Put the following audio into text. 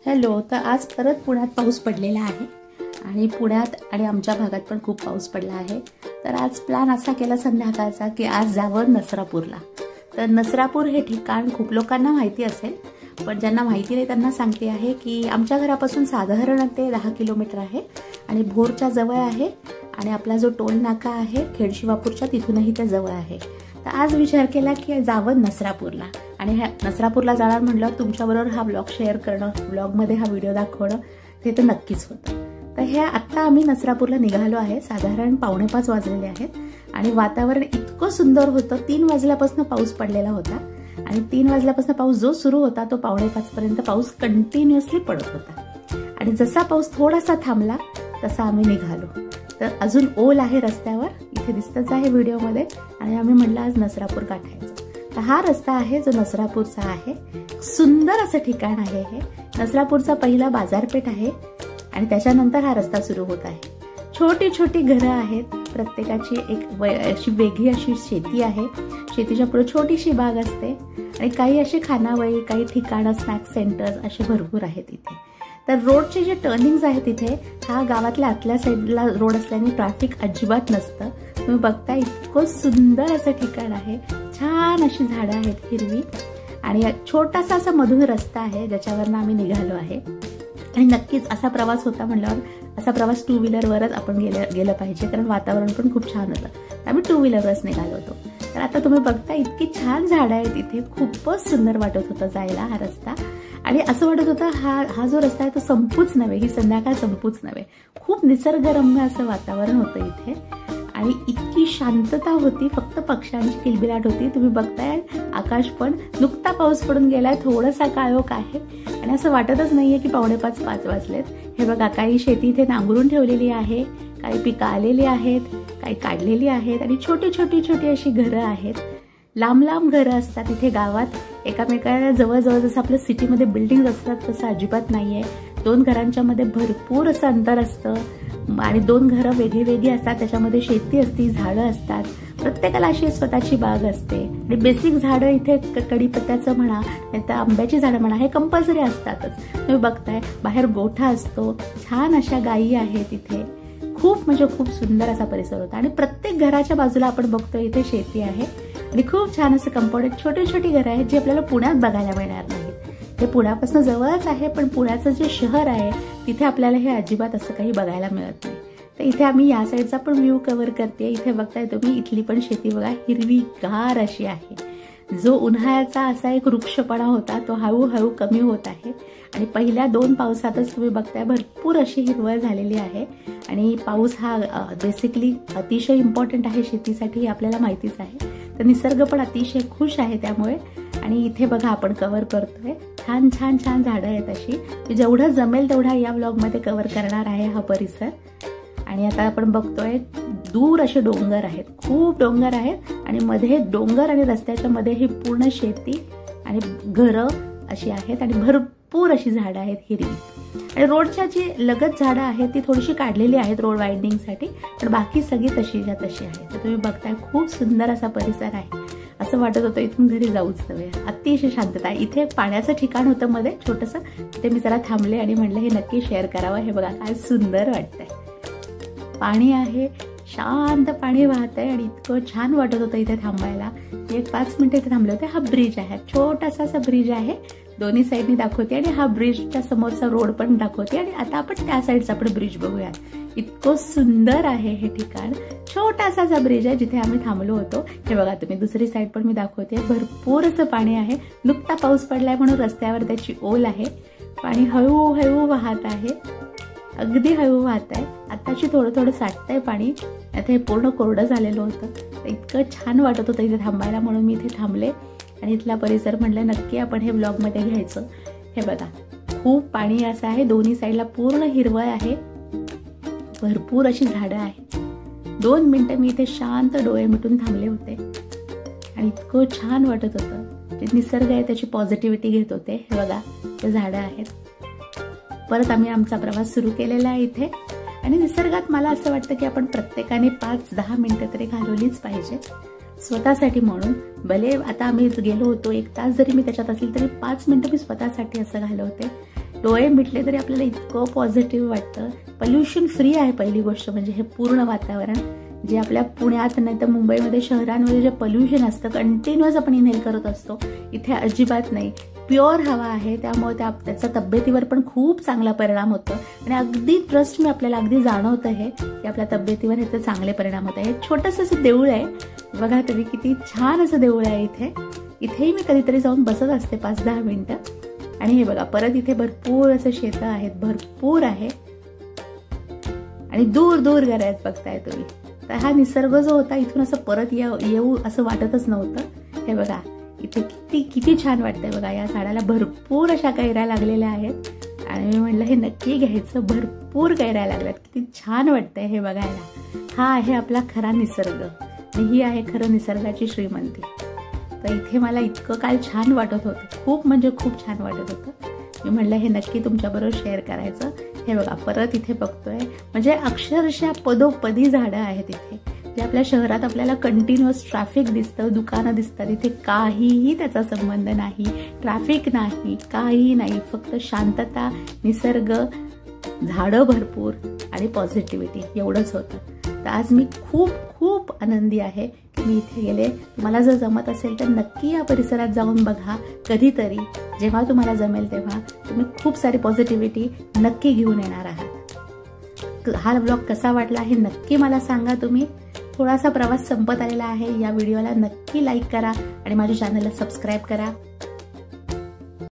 Hello. तर आज परत पुण्यात पाऊस पडलेला आहे आणि पुण्यात आणि आमच्या भागात पण खूप पाऊस पडला आहे. तर आज प्लॅन असा केला संध्याकाळचा की आज जावं नसरापूरला. तर नसरापूर हे ठिकाण खूप लोकांना माहिती असेल, पण ज्यांना माहिती नाही त्यांना सांगते आहे की आमच्या घरापासून साधारण ते 10 किलोमीटर आहे आणि भोरच्या जवळ आहे आणि आपला जो टोल नाका आहे खेडशिवापूरच्या तिथूनही ते जवळ आहे. तर आज विचार केला की जावं नसरापूरला आणि ह्या नसरापूरला जाणार म्हटलं तुमच्याबरोबर हा ब्लॉग शेअर करणं, ब्लॉगमध्ये हा व्हिडिओ दाखवणं ते तर नक्कीच होतं. तर हे आत्ता आम्ही नसरापूरला निघालो आहे. साधारण 4:45 वाजलेले आहेत आणि वातावरण इतकं सुंदर होतं. 3 वाजल्यापासून पाऊस पडलेला होता आणि 3 वाजल्यापासून पाऊस जो सुरू होता तो 4:45 पर्यंत पाऊस कंटिन्युअसली पडत होता आणि जसा पाऊस थोडासा थांबला तसा आम्ही निघालो. तर अजून ओल आहे रस्त्यावर, इथे दिसतच आहे व्हिडिओमध्ये, आणि आम्ही म्हटलं आज नसरापूर गाठायचं. तर हा रस्ता आहे जो नसरापूरचा आहे. सुंदर असं ठिकाण आहे हे. नसरापूरचा पहिला बाजारपेठ आहे आणि त्याच्यानंतर हा रस्ता सुरू होत आहे. छोटी छोटी घरं आहेत, प्रत्येकाची एक अशी वेगळी अशी शेती आहे. शेतीच्या पुढे छोटीशी बाग असते आणि काही अशी खानावळी, काही ठिकाणं, स्नॅक सेंटर्स असे भरपूर आहेत इथे. तर रोडचे जे टर्निंग्स आहेत इथे, हा गावातल्या आतल्या साईडला रोड असल्याने ट्रॅफिक अजिबात नसतं. तुम्ही बघता इतकं सुंदर असं ठिकाण आहे. छान अशी झाडं आहेत हिरवी आणि छोटासा असा मधून रस्ता आहे ज्याच्यावरनं आम्ही निघालो आहे. आणि नक्कीच असा प्रवास होता म्हटल्यावर असा प्रवास 2 व्हीलरवरच आपण गेलं पाहिजे, कारण वातावरण पण खूप छान होतं. आम्ही 2 व्हीलरवरच निघालो होतो. तर आता तुम्ही बघता इतकी छान झाडं आहेत इथे. खूपच सुंदर वाटत होतं जायला हा रस्ता आणि असं वाटत होतं हा जो रस्ता आहे तो संपूच नव्हे, ही संध्याकाळ संपूच नव्हे. खूप निसर्गरम्य असं वातावरण होतं इथे आणि इतकी शांतता होती. फक्त पक्ष्यांची किलबिलाट होती. तुम्ही बघताय आकाश पण नुकता पाऊस पडून गेलाय, थोडासा काळोख आहे आणि असं वाटतच नाहीये की 4:45 वाजलेत. हे बघा, काही शेती इथे नांगरून ठेवलेली आहे, काही पिकं आलेली आहेत, काही काढलेली आहेत आणि छोटी छोटी छोटी अशी घरं आहेत. लांब लांब घरं असतात इथे गावात, एकामेकांना जवळजवळ. जसं आपल्या सिटीमध्ये बिल्डिंग असतात तसं अजिबात नाहीये. 2 घरांच्या मध्ये भरपूर असं अंतर असतं आणि 2 घरं वेगळी वेगळी असतात. त्याच्यामध्ये शेती असते, झाडं असतात, प्रत्येकाला अशी स्वतःची बाग असते आणि बेसिक झाडं इथे कडीपत्त्याचं म्हणा, नाहीतर आंब्याची झाडं म्हणा, हे कंपल्सरी असतातच. तुम्ही बघताय बाहेर गोठा असतो, छान अशा गायी आहेत इथे. खूप म्हणजे खूप सुंदर असा परिसर होता आणि प्रत्येक घराच्या बाजूला आपण बघतो इथे शेती आहे आणि खूप छान असं कंपाऊंड. छोटी छोटी घरं आहेत जी आपल्याला पुण्यात बघायला मिळणार नाहीत. हे पुण्यापासून जवळच आहे, पण पुण्याचं जे शहर आहे तिथे आपल्याला हे अजिबात असं काही बघायला मिळत नाही. तर इथे आम्ही या साईडचा पण व्ह्यू कव्हर करते. इथे बघताय तुम्ही, इथली पण शेती बघा, हिरवीगार अशी आहे. जो उन्हाळ्याचा असा एक वृक्षपणा होता तो हळूहळू कमी होत आहे आणि पहिल्या 2 पावसातच तुम्ही बघताय भरपूर अशी हिरवळ झालेली आहे. आणि पाऊस हा बेसिकली अतिशय इम्पॉर्टंट आहे शेतीसाठी, हे आपल्याला माहितीच आहे. तर निसर्ग पण अतिशय खुश आहे त्यामुळे. आणि इथे बघा आपण कव्हर करतोय, छान छान छान झाडं आहेत अशी. जेवढं जमेल तेवढा या ब्लॉगमध्ये कव्हर करणार आहे हा परिसर. आणि आता आपण बघतोय दूर असे डोंगर आहेत, खूप डोंगर आहेत आणि मध्ये डोंगर आणि रस्त्याच्या मध्ये ही पूर्ण शेती आणि घरं अशी आहेत आणि भरपूर अशी झाडं आहेत हिरवी. आणि रोडच्या जी लगत झाडं आहेत ती थोडीशी काढलेली आहेत रोड वायडिंगसाठी, पण बाकी सगळी तशीच्या तशी आहेत. तर तुम्ही बघताय खूप सुंदर असा परिसर आहे. असं वाटत होतं इथून घरी जाऊच नव्हे. अतिशय शांतता आहे इथे. पाण्याचं ठिकाण होतं मध्ये छोटंसं, तिथे मी जरा थांबले आणि म्हणलं हे नक्की शेअर करावं. हे बघा काय सुंदर वाटतंय. पाणी आहे, शांत पाणी वाहत आहे आणि इतकं छान वाटत होतं इथे थांबायला. एक 5 मिनिटं इथे थांबले होते. हा ब्रिज आहे, छोटासा असा ब्रिज आहे, दोन्ही साईडनी दाखवते आणि हा ब्रिजच्या समोरचा रोड पण दाखवते. आणि आता आपण त्या साईडचा आपण ब्रिज बघूया. इतकं सुंदर आहे हे ठिकाण. छोटासा असा ब्रिज आहे जिथे आम्ही थांबलो होतो. हे बघा तुम्ही, दुसरी साईड पण मी दाखवते. भरपूर असं पाणी आहे. नुकता पाऊस पडलाय म्हणून रस्त्यावर त्याची ओल आहे. पाणी हळूहळू वाहत आहे, अगदी हळू वाहत आहे. आताशी थोडं थोडं साठतंय पाणी. आता हे पूर्ण कोरडं झालेलं होतं. इतकं छान वाटत होतं इथे थांबायला म्हणून मी इथे थांबले आणि इथला परिसर म्हणलं नक्की आपण हे ब्लॉगमध्ये घ्यायचं. हे बघा खूप पाणी असं आहे, दोन्ही साईडला पूर्ण हिरवळ आहे, भरपूर अशी झाडं आहेत. 2 मिनिटं मी इथे शांत डोळे मिटून थांबले होते आणि इतकं छान वाटत होतं. जे निसर्ग आहे त्याची पॉझिटिव्हिटी घेत होते. हे बघा ते झाडं आहेत. परत आम्ही आमचा प्रवास सुरू केलेला आहे इथे. आणि निसर्गात मला असं वाटतं की आपण प्रत्येकाने 5-10 मिनिटं तरी घालवलीच पाहिजे स्वतःसाठी म्हणून. भले आता आम्ही गेलो होतो 1 तास जरी मी त्याच्यात असेल तरी 5 मिनिटं मी स्वतःसाठी असं घालवते. डोळे मिटले तरी आपल्याला इतकं पॉझिटिव्ह वाटतं. पोल्युशन फ्री आहे पहिली गोष्ट म्हणजे हे पूर्ण वातावरण. जे आपल्या पुण्यात नाही तर मुंबईमध्ये शहरांमध्ये जे पोल्युशन असतं कंटिन्युअस आपण इनहेल करत असतो, इथे अजिबात नाही. प्युअर हवा आहे, त्यामुळे त्याचा तब्येतीवर पण खूप चांगला परिणाम होतो. आणि अगदी ट्रस्ट मी आपल्याला अगदी जाणवतं हे की आपल्या तब्येतीवर ह्याचे चांगले परिणाम होत आहे. छोटंसं असं देऊळ आहे बघा तुम्ही, किती छान असं देऊळ आहे इथे. इथेही मी कधीतरी जाऊन बसत असते 5-10 मिनिटं. आणि हे बघा परत इथे भरपूर असं शेतं आहेत, भरपूर आहे आणि दूर दूर घर आहेत बघताय तुम्ही. तर हा निसर्ग जो होता इथून असं परत येऊ असं वाटतच नव्हतं. हे बघा इथे किती किती छान वाटतंय बघा. या झाडाला भरपूर अशा कैऱ्या लागलेल्या आहेत आणि मी म्हटलं हे नक्की घ्यायचं. भरपूर कैऱ्या लागल्यात, किती छान वाटतंय हे बघायला. हा आहे आपला खरा निसर्ग आणि ही आहे खरं निसर्गाची श्रीमंती. तर इथे मला इतकं काल छान वाटत होतं, खूप म्हणजे खूप छान वाटत होतं. मी म्हटलं हे नक्की तुमच्याबरोबर शेअर करायचं. हे बघा परत इथे बघतोय म्हणजे अक्षरशः पदोपदी झाडं आहेत इथे. जे आपल्या शहरात आपल्याला कंटिन्युअस ट्रॅफिक दिसतं, दुकानं दिसतात, इथे काहीही त्याचा संबंध नाही. ट्रॅफिक नाही, काहीही नाही, फक्त शांतता, निसर्ग, झाडं भरपूर आणि पॉझिटिव्हिटी एवढंच होतं. तर आज मी खूप खूप आनंदी आहे की मी इथे गेले. तुम्हाला जर जमत असेल तर नक्की या परिसरात जाऊन बघा कधीतरी. जेव्हा तुम्हाला जमेल तेव्हा तुम्ही खूप सारी पॉझिटिव्हिटी नक्की घेऊन येणार आहात. हा ब्लॉग कसा वाटला हे नक्की मला सांगा तुम्ही. थोडासा प्रवास संपत आलेला आहे. या व्हिडिओला नक्की लाईक करा आणि माझ्या चॅनलला सबस्क्राईब करा.